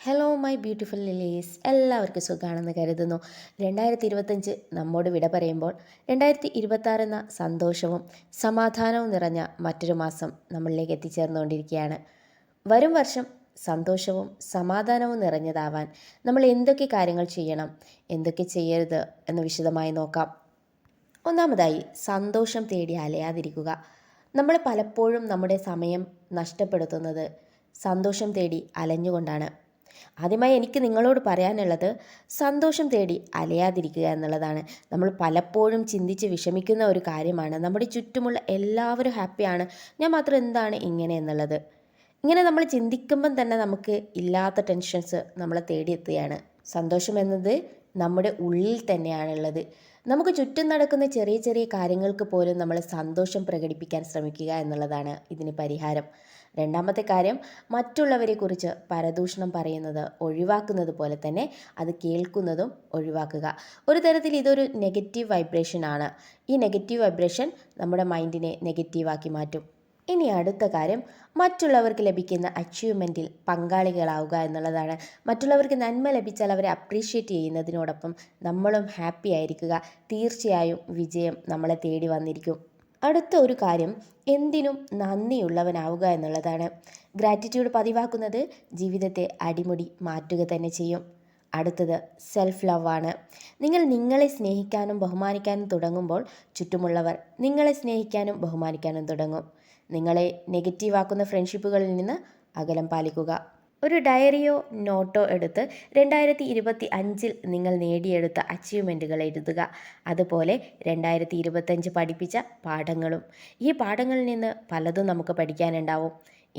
Hello my beautiful ലിലീസ്, എല്ലാവർക്കും സുഖമാണെന്ന് കരുതുന്നു. 2025 നമ്മോട് വിട പറയുമ്പോൾ 2026 എന്ന സന്തോഷവും സമാധാനവും നിറഞ്ഞ മറ്റൊരു മാസം നമ്മളിലേക്ക് എത്തിച്ചേർന്നുകൊണ്ടിരിക്കുകയാണ്. വരും വർഷം സന്തോഷവും സമാധാനവും നിറഞ്ഞതാവാൻ നമ്മൾ എന്തൊക്കെ കാര്യങ്ങൾ ചെയ്യണം, എന്തൊക്കെ ചെയ്യരുത് എന്ന് വിശദമായി നോക്കാം. ഒന്നാമതായി, സന്തോഷം തേടി അലയാതിരിക്കുക. നമ്മൾ പലപ്പോഴും നമ്മുടെ സമയം നഷ്ടപ്പെടുത്തുന്നത് സന്തോഷം തേടി അലഞ്ഞുകൊണ്ടാണ്. ആദ്യമായി എനിക്ക് നിങ്ങളോട് പറയാനുള്ളത്, സന്തോഷം തേടി അലയാതിരിക്കുക എന്നുള്ളതാണ്. നമ്മൾ പലപ്പോഴും ചിന്തിച്ച് വിഷമിക്കുന്ന ഒരു കാര്യമാണ്, നമ്മുടെ ചുറ്റുമുള്ള എല്ലാവരും ഹാപ്പിയാണ്, ഞാൻ മാത്രം എന്താണ് ഇങ്ങനെ എന്നുള്ളത്. ഇങ്ങനെ നമ്മൾ ചിന്തിക്കുമ്പം തന്നെ നമുക്ക് ഇല്ലാത്ത ടെൻഷൻസ് നമ്മളെ തേടിയെത്തുകയാണ്. സന്തോഷം എന്നത് നമ്മുടെ ഉള്ളിൽ തന്നെയാണുള്ളത്. നമുക്ക് ചുറ്റും നടക്കുന്ന ചെറിയ ചെറിയ കാര്യങ്ങൾക്ക് പോലും നമ്മൾ സന്തോഷം പ്രകടിപ്പിക്കാൻ ശ്രമിക്കുക എന്നുള്ളതാണ് ഇതിന് പരിഹാരം. രണ്ടാമത്തെ കാര്യം, മറ്റുള്ളവരെക്കുറിച്ച് പരദൂഷണം പറയുന്നത് ഒഴിവാക്കുന്നത് പോലെ തന്നെ അത് കേൾക്കുന്നതും ഒഴിവാക്കുക. ഒരു തരത്തിൽ ഇതൊരു നെഗറ്റീവ് വൈബ്രേഷനാണ്. ഈ നെഗറ്റീവ് വൈബ്രേഷൻ നമ്മുടെ മൈൻഡിനെ നെഗറ്റീവാക്കി മാറ്റും. ഇനി അടുത്ത കാര്യം, മറ്റുള്ളവർക്ക് ലഭിക്കുന്ന അച്ചീവ്മെൻറ്റിൽ പങ്കാളികളാവുക എന്നുള്ളതാണ്. മറ്റുള്ളവർക്ക് നന്മ ലഭിച്ചാൽ അവരെ അപ്രീഷിയേറ്റ് ചെയ്യുന്നതിനോടൊപ്പം നമ്മളും ഹാപ്പി ആയിരിക്കുക. തീർച്ചയായും വിജയം നമ്മളെ തേടി വന്നിരിക്കും. അടുത്ത ഒരു കാര്യം, എന്തിനും നന്ദിയുള്ളവനാവുക എന്നുള്ളതാണ്. ഗ്രാറ്റിറ്റ്യൂഡ് പതിവാക്കുന്നത് ജീവിതത്തെ അടിമുടി മാറ്റുക തന്നെ ചെയ്യും. അടുത്തത് സെൽഫ് ലവ് ആണ്. നിങ്ങൾ നിങ്ങളെ സ്നേഹിക്കാനും ബഹുമാനിക്കാനും തുടങ്ങുമ്പോൾ ചുറ്റുമുള്ളവർ നിങ്ങളെ സ്നേഹിക്കാനും ബഹുമാനിക്കാനും തുടങ്ങും. നിങ്ങളെ നെഗറ്റീവാക്കുന്ന ഫ്രണ്ട്ഷിപ്പുകളിൽ നിന്ന് അകലം പാലിക്കുക. ഒരു ഡയറിയോ നോട്ടോ എടുത്ത് 2025 നിങ്ങൾ നേടിയെടുത്ത അച്ചീവ്മെൻറ്റുകൾ എഴുതുക. അതുപോലെ 2025 പഠിപ്പിച്ച പാഠങ്ങളും. ഈ പാഠങ്ങളിൽ നിന്ന് പലതും നമുക്ക് പഠിക്കാനുണ്ടാവും.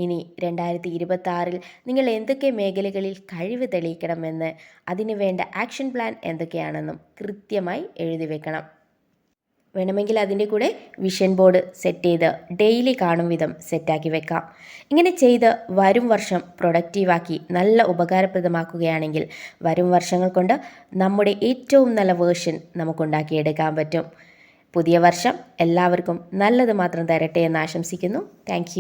ഇനി 2026 നിങ്ങൾ എന്തൊക്കെ മേഖലകളിൽ കഴിവ് തെളിയിക്കണമെന്ന്, അതിന് വേണ്ട ആക്ഷൻ പ്ലാൻ എന്തൊക്കെയാണെന്നും കൃത്യമായി എഴുതി വെക്കണം. വേണമെങ്കിൽ അതിൻ്റെ കൂടെ വിഷൻ ബോർഡ് സെറ്റ് ചെയ്ത് ഡെയിലി കാണും വിധം സെറ്റാക്കി വെക്കാം. ഇങ്ങനെ ചെയ്ത് വരും വർഷം പ്രൊഡക്റ്റീവാക്കി നല്ല ഉപകാരപ്രദമാക്കുകയാണെങ്കിൽ വരും വർഷങ്ങൾ കൊണ്ട് നമ്മുടെ ഏറ്റവും നല്ല വേർഷൻ നമുക്കുണ്ടാക്കിയെടുക്കാൻ പറ്റും. പുതിയ വർഷം എല്ലാവർക്കും നല്ലത് മാത്രം തരട്ടെ എന്ന് ആശംസിക്കുന്നു. താങ്ക്